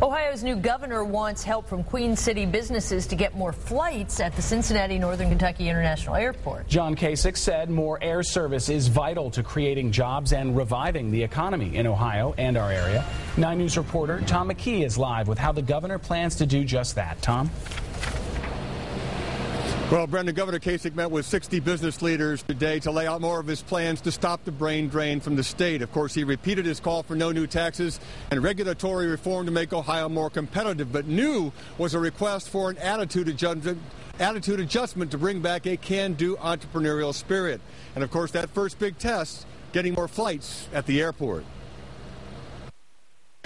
Ohio's new governor wants help from Queen City businesses to get more flights at the Cincinnati Northern Kentucky International Airport. John Kasich said more air service is vital to creating jobs and reviving the economy in Ohio and our area. 9 News reporter Tom McKee is live with how the governor plans to do just that. Tom? Well, Brendan, Governor Kasich met with 60 business leaders today to lay out more of his plans to stop the brain drain from the state. Of course, he repeated his call for no new taxes and regulatory reform to make Ohio more competitive. But new was a request for an attitude adjustment to bring back a can-do entrepreneurial spirit. And, of course, that first big test, getting more flights at the airport.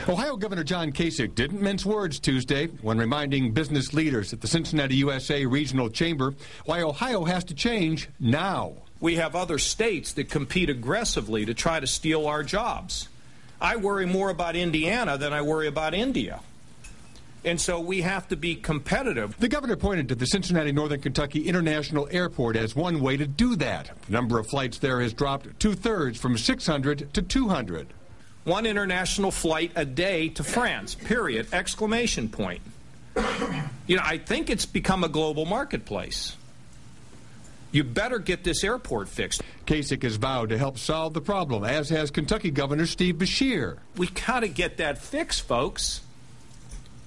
Ohio Governor John Kasich didn't mince words Tuesday when reminding business leaders at the Cincinnati USA Regional Chamber why Ohio has to change now. We have other states that compete aggressively to try to steal our jobs. I worry more about Indiana than I worry about India. And so we have to be competitive. The governor pointed to the Cincinnati Northern Kentucky International Airport as one way to do that. The number of flights there has dropped 2/3 from 600 to 200. One international flight a day to France, period, exclamation point. You know, I think it's become a global marketplace. You better get this airport fixed. Kasich has vowed to help solve the problem, as has Kentucky Governor Steve Beshear. We got to get that fixed, folks.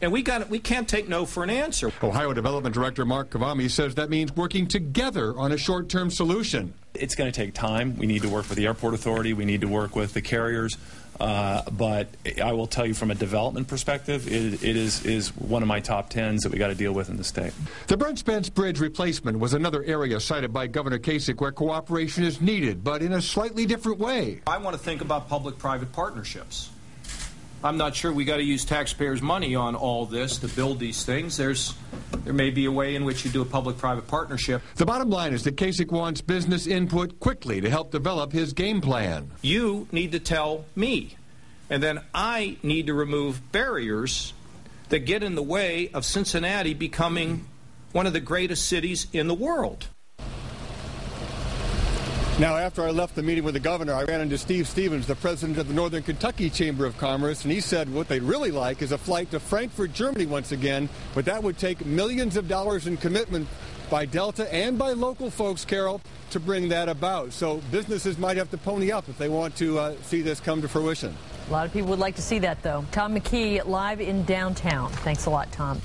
And we can't take no for an answer. Ohio Development Director Mark Kavami says that means working together on a short-term solution. It's going to take time. We need to work with the airport authority. We need to work with the carriers. But I will tell you from a development perspective, it is one of my top 10s that we got to deal with in the state. The Brent Spence Bridge replacement was another area cited by Governor Kasich where cooperation is needed, but in a slightly different way. I want to think about public-private partnerships. I'm not sure we got to use taxpayers' money on all this to build these things. There may be a way in which you do a public-private partnership. The bottom line is that Kasich wants business input quickly to help develop his game plan. You need to tell me, and then I need to remove barriers that get in the way of Cincinnati becoming one of the greatest cities in the world. Now, after I left the meeting with the governor, I ran into Steve Stevens, the president of the Northern Kentucky Chamber of Commerce, and he said what they'd really like is a flight to Frankfurt, Germany once again, but that would take millions of dollars in commitment by Delta and by local folks, Carol, to bring that about. So businesses might have to pony up if they want to see this come to fruition. A lot of people would like to see that, though. Tom McKee live in downtown. Thanks a lot, Tom.